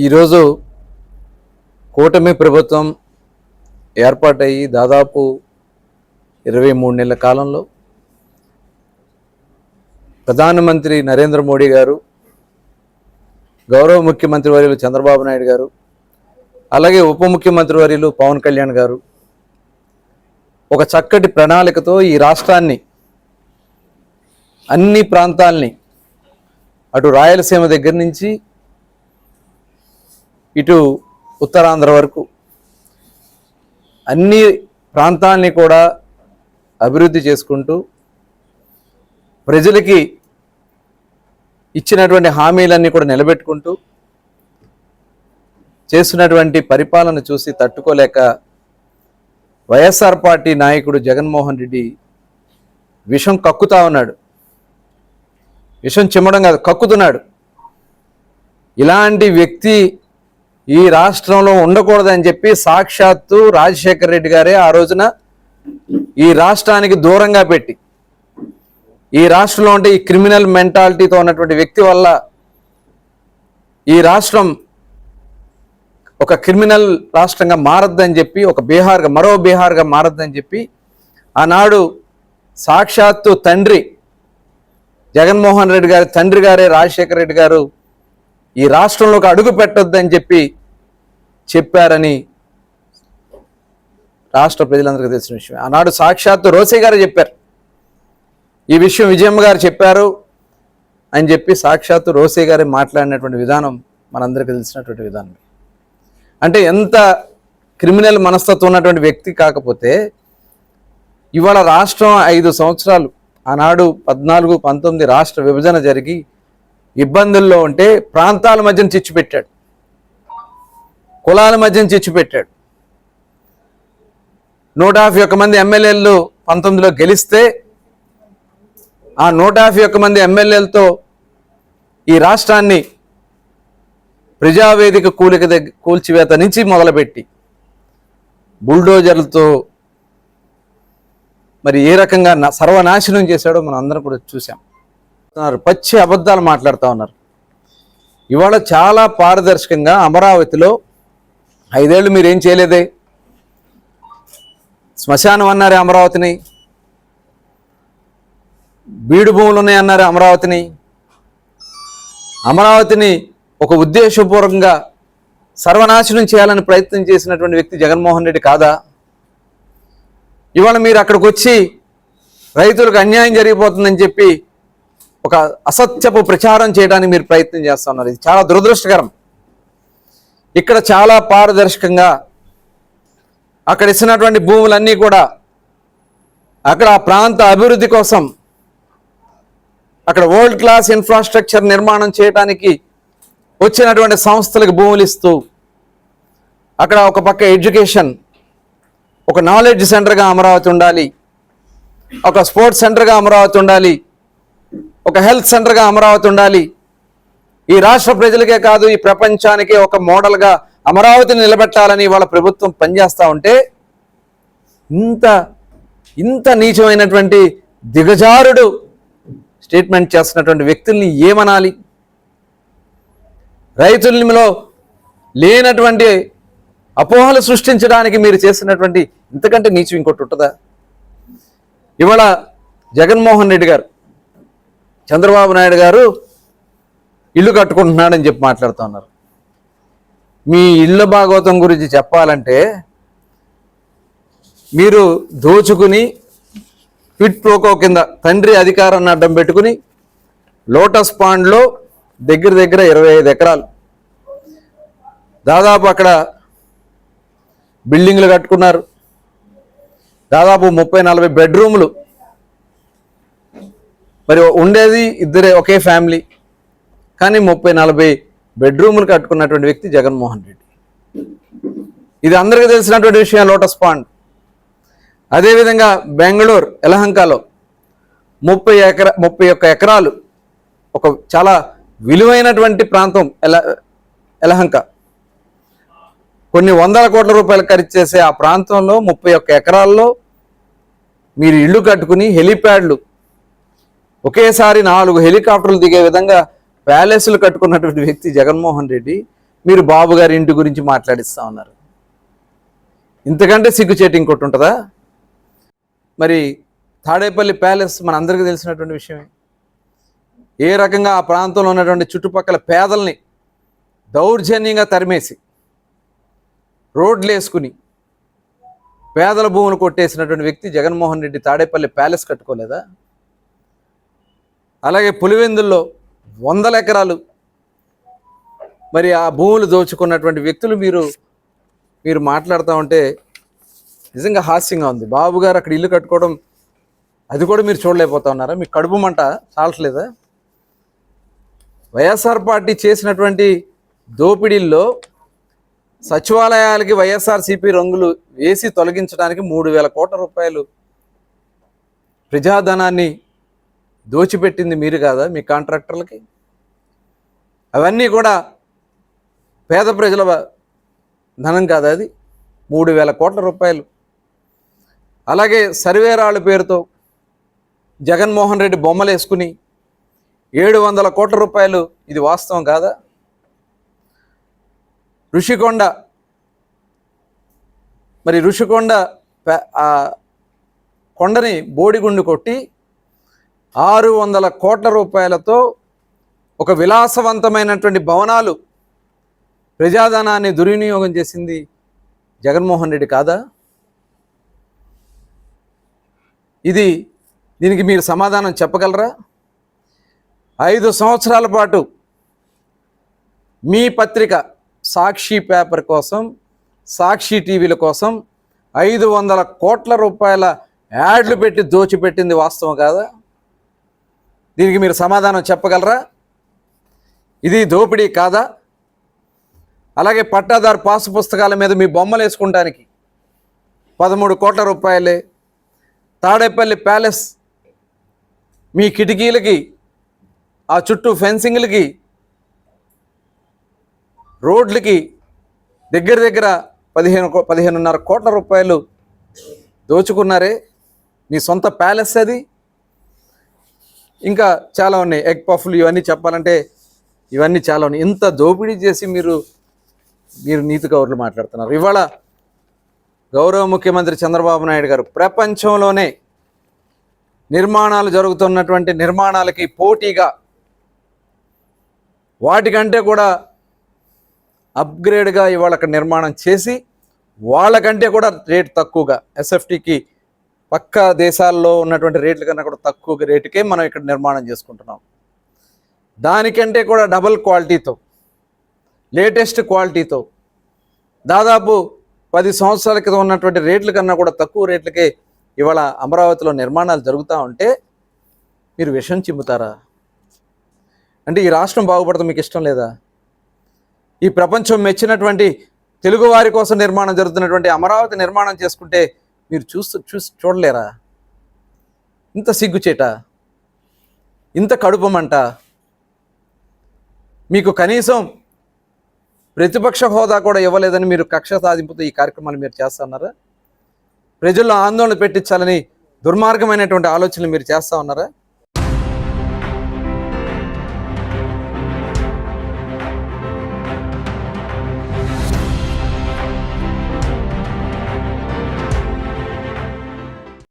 ఈరోజు కూటమి ప్రభుత్వం ఏర్పాటయ్యి దాదాపు 23 నెలల కాలంలో ప్రధానమంత్రి నరేంద్ర మోడీ గారు, గౌరవ ముఖ్యమంత్రి వర్యులు చంద్రబాబు నాయుడు గారు, అలాగే ఉప ముఖ్యమంత్రి వర్యులు పవన్ కళ్యాణ్ గారు ఒక చక్కటి ప్రణాళికతో ఈ రాష్ట్రాన్ని, అన్ని ప్రాంతాల్ని, అటు రాయలసీమ దగ్గర నుంచి ఇటు ఉత్తరాంధ్ర వరకు అన్ని ప్రాంతాలని కూడా అభివృద్ధి చేసుకుంటూ ప్రజలకి ఇచ్చినటువంటి హామీలన్నీ కూడా నిలబెట్టుకుంటూ చేస్తున్నటువంటి పరిపాలన చూసి తట్టుకోలేక వైఎస్ఆర్ పార్టీ నాయకుడు జగన్మోహన్ రెడ్డి విషం కక్కుతా ఉన్నాడు. విషం చిమ్మడం కాదు, కక్కుతున్నాడు. ఇలాంటి వ్యక్తి ఈ రాష్ట్రంలో ఉండకూడదని చెప్పి సాక్షాత్తు రాజశేఖర్ రెడ్డి గారే ఆ రోజున ఈ రాష్ట్రానికి దూరంగా పెట్టి, ఈ రాష్ట్రంలో ఉంటే ఈ క్రిమినల్ మెంటాలిటీతో ఉన్నటువంటి వ్యక్తి వల్ల ఈ రాష్ట్రం ఒక క్రిమినల్ రాష్ట్రంగా మారద్దని చెప్పి, ఒక బీహార్గా, మరో బీహార్గా మారద్దని చెప్పి ఆనాడు సాక్షాత్తు తండ్రి జగన్మోహన్ రెడ్డి గారి తండ్రి గారే రాజశేఖర రెడ్డి గారు ఈ రాష్ట్రంలోకి అడుగు పెట్టొద్దని చెప్పి చెప్పారని రాష్ట్ర ప్రజలందరికీ తెలిసిన విషయం. ఆనాడు సాక్షాత్తు రోసే గారు చెప్పారు, ఈ విషయం విజయమ్మ గారు చెప్పారు అని చెప్పి సాక్షాత్తు రోసే గారే మాట్లాడినటువంటి విధానం మనందరికీ తెలిసినటువంటి విధానం. అంటే ఎంత క్రిమినల్ మనస్తత్వం ఉన్నటువంటి వ్యక్తి కాకపోతే ఇవాళ రాష్ట్రం 5 సంవత్సరాలు, ఆనాడు 14-19 రాష్ట్ర విభజన జరిగి ఇబ్బందుల్లో ఉంటే ప్రాంతాల మధ్యన చిచ్చు పెట్టాడు, కులాల మధ్యన చిచ్చు పెట్టాడు. 151 మంది ఎమ్మెల్యేలు 19లో గెలిస్తే ఆ 151 మంది ఎమ్మెల్యేలతో ఈ రాష్ట్రాన్ని ప్రజావేదిక కూల్చివేత నుంచి మొదలుపెట్టి బుల్డోజర్లతో మరి ఏ రకంగా సర్వనాశనం చేశాడో మనం అందరం కూడా చూసాం. పచ్చి అబద్ధాలు మాట్లాడుతూ ఉన్నారు. ఇవాళ చాలా పారదర్శకంగా అమరావతిలో 5 ఏళ్ళు మీరేం చేయలేదే, శ్మశానం అన్నారే అమరావతిని, బీడు భూములు ఉన్నాయన్నారే అమరావతిని ఒక ఉద్దేశపూర్వకంగా సర్వనాశనం చేయాలని ప్రయత్నం చేసినటువంటి వ్యక్తి జగన్మోహన్ రెడ్డి కాదా? ఇవాళ మీరు అక్కడికి వచ్చి రైతులకు అన్యాయం జరిగిపోతుందని చెప్పి ఒక అసత్యపు ప్రచారం చేయడానికి మీరు ప్రయత్నం చేస్తూ ఉన్నారు. ఇది చాలా దురదృష్టకరం. ఇక్కడ చాలా పారదర్శకంగా అక్కడ ఇచ్చినటువంటి భూములన్నీ కూడా అక్కడ ఆ ప్రాంత అభివృద్ధి కోసం అక్కడ వరల్డ్ క్లాస్ ఇన్ఫ్రాస్ట్రక్చర్ నిర్మాణం చేయడానికి వచ్చినటువంటి సంస్థలకు భూములు ఇస్తూ, అక్కడ ఒక పక్క ఎడ్యుకేషన్, ఒక నాలెడ్జ్ సెంటర్గా అమరావతి ఉండాలి, ఒక స్పోర్ట్స్ సెంటర్గా అమరావతి ఉండాలి, ఒక హెల్త్ సెంటర్గా అమరావతి ఉండాలి, ఈ రాష్ట్ర ప్రజలకే కాదు ఈ ప్రపంచానికే ఒక మోడల్గా అమరావతిని నిలబెట్టాలని వాళ్ళ ప్రభుత్వం పనిచేస్తూ ఉంటే ఇంత నీచమైనటువంటి దిగజారుడు స్టేట్మెంట్ చేస్తున్నటువంటి వ్యక్తుల్ని ఏమనాలి? రైతుల్లో లేనటువంటి అపోహలు సృష్టించడానికి మీరు చేసినటువంటి ఇంతకంటే నీచం ఇంకోటి ఉంటుందా? ఇవాళ జగన్మోహన్ రెడ్డి గారు, చంద్రబాబు నాయుడు గారు ఇల్లు కట్టుకుంటున్నాడని చెప్పి మాట్లాడుతూ ఉన్నారు. మీ ఇళ్ళ భాగవతం గురించి చెప్పాలంటే మీరు దోచుకుని క్విడ్ ప్రోకో కింద తండ్రి అధికారాన్ని అడ్డం పెట్టుకుని లోటస్ పాండ్లో దగ్గర 25 ఎకరాలు దాదాపు అక్కడ బిల్డింగ్లు కట్టుకున్నారు. దాదాపు 30-40 బెడ్రూములు. మరి ఉండేది ఇద్దరే, ఒకే ఫ్యామిలీ, కానీ 30-40 బెడ్రూములు కట్టుకున్నటువంటి వ్యక్తి జగన్మోహన్ రెడ్డి. ఇది అందరికీ తెలిసినటువంటి విషయం. లోటస్ పాండ్, అదేవిధంగా బెంగళూరు యలహంకలో 31 ఎకరాలు, ఒక చాలా విలువైనటువంటి ప్రాంతం యలహంక. కొన్ని 100 కోట్ల రూపాయలు ఖర్చు చేసే ఆ ప్రాంతంలో 31 ఎకరాల్లో మీరు ఇళ్ళు కట్టుకుని హెలిప్యాడ్లు, ఒకేసారి 4 హెలికాప్టర్లు దిగే విధంగా ప్యాలెస్లు కట్టుకున్నటువంటి వ్యక్తి జగన్మోహన్ రెడ్డి మీరు బాబు గారి ఇంటి గురించి మాట్లాడిస్తూ ఉన్నారు. ఇంతకంటే సిగ్గుచేటు ఇంకోటి ఉంటుందా? మరి తాడేపల్లి ప్యాలెస్ మన అందరికీ తెలిసినటువంటి విషయమే. ఏ రకంగా ఆ ప్రాంతంలో ఉన్నటువంటి చుట్టుపక్కల పేదల్ని దౌర్జన్యంగా తరిమేసి రోడ్లు వేసుకుని పేదల భూములు కొట్టేసినటువంటి వ్యక్తి జగన్మోహన్ రెడ్డి తాడేపల్లి ప్యాలెస్ కట్టుకోలేదా? అలాగే పులివెందుల్లో 100 ఎకరాలు మరి ఆ భూములు దోచుకున్నటువంటి వ్యక్తులు మీరు మాట్లాడుతూ ఉంటే నిజంగా హాస్యంగా ఉంది. బాబు గారు అక్కడ ఇల్లు కట్టుకోవడం అది కూడా మీరు చూడలేకపోతా ఉన్నారా? మీకు కడుపు మంట చాలట్లేదా? వైఎస్ఆర్ పార్టీ చేసినటువంటి దోపిడీల్లో సచివాలయాలకి వైఎస్ఆర్సీపీ రంగులు వేసి తొలగించడానికి 3,000 కోట్ల రూపాయలు ప్రజాధనాన్ని దోచిపెట్టింది మీరు కాదా? మీ కాంట్రాక్టర్లకి అవన్నీ కూడా పేద ప్రజల ధనం కాదా? అది 3,000 కోట్ల రూపాయలు. అలాగే సర్వేరాళ్ళ పేరుతో జగన్మోహన్ రెడ్డి బొమ్మలు వేసుకుని 700 కోట్ల రూపాయలు, ఇది వాస్తవం కాదా? ఋషికొండ కొండని బోడిగుండు కొట్టి 600 కోట్ల రూపాయలతో ఒక విలాసవంతమైనటువంటి భవనాలు ప్రజాధనాన్ని దుర్వినియోగం చేసింది జగన్మోహన్ రెడ్డి కాదా? దీనికి మీరు సమాధానం చెప్పగలరా? 5 సంవత్సరాల పాటు మీ పత్రిక సాక్షి పేపర్ కోసం, సాక్షి టీవీల కోసం 500 కోట్ల రూపాయల యాడ్లు పెట్టి దోచిపెట్టింది వాస్తవం కాదా? దీనికి మీరు సమాధానం చెప్పగలరా? ఇది దోపిడీ కాదా? అలాగే పట్టాదారు పాసు పుస్తకాల మీద మీ బొమ్మలు వేసుకుంటానికి 13 కోట్ల రూపాయలే. తాడేపల్లి ప్యాలెస్ మీ కిటికీలకి, ఆ చుట్టూ ఫెన్సింగ్లకి, రోడ్లకి దగ్గర 15.5 కోట్ల రూపాయలు దోచుకున్నారే. మీ సొంత ప్యాలెస్ అది. ఇంకా చాలా ఉన్నాయి, ఎగ్ పఫ్లు, ఇవన్నీ చెప్పాలంటే ఇవన్నీ చాలా ఉన్నాయి. ఇంత దోపిడీ చేసి మీరు నీతి కౌరులు మాట్లాడుతున్నారు. ఇవాళ గౌరవ ముఖ్యమంత్రి చంద్రబాబు నాయుడు గారు ప్రపంచంలోనే నిర్మాణాలు జరుగుతున్నటువంటి నిర్మాణాలకి పోటీగా వాటికంటే కూడా అప్గ్రేడ్గా ఇవాళ అక్కడ నిర్మాణం చేసి వాళ్ళకంటే కూడా రేటు తక్కువగా, ఎస్ఎఫ్టీకి పక్క దేశాల్లో ఉన్నటువంటి రేట్ల కన్నా కూడా తక్కువ రేటుకే మనం ఇక్కడ నిర్మాణం చేసుకుంటున్నాం. దానికంటే కూడా డబుల్ క్వాలిటీతో, లేటెస్ట్ క్వాలిటీతో, దాదాపు 10 సంవత్సరాల క్రితం ఉన్నటువంటి రేట్ల కన్నా కూడా తక్కువ రేట్లకే ఇవాళ అమరావతిలో నిర్మాణాలు జరుగుతూ ఉంటే మీరు విషం చిమ్ముతారా? అంటే ఈ రాష్ట్రం బాగుపడతాం మీకు ఇష్టం లేదా? ఈ ప్రపంచం మెచ్చినటువంటి తెలుగువారి కోసం నిర్మాణం జరుగుతున్నటువంటి అమరావతి నిర్మాణం చేసుకుంటే మీరు చూడలేరా? ఇంత సిగ్గుచేట, ఇంత కడుపమంట. మీకు కనీసం ప్రతిపక్ష హోదా కూడా ఇవ్వలేదని మీరు కక్ష సాధింపుతో ఈ కార్యక్రమాలు మీరు చేస్తున్నారా? ప్రజల్లో ఆందోళన పెట్టించాలని దుర్మార్గమైనటువంటి ఆలోచనలు మీరు చేస్తూ ఉన్నారా?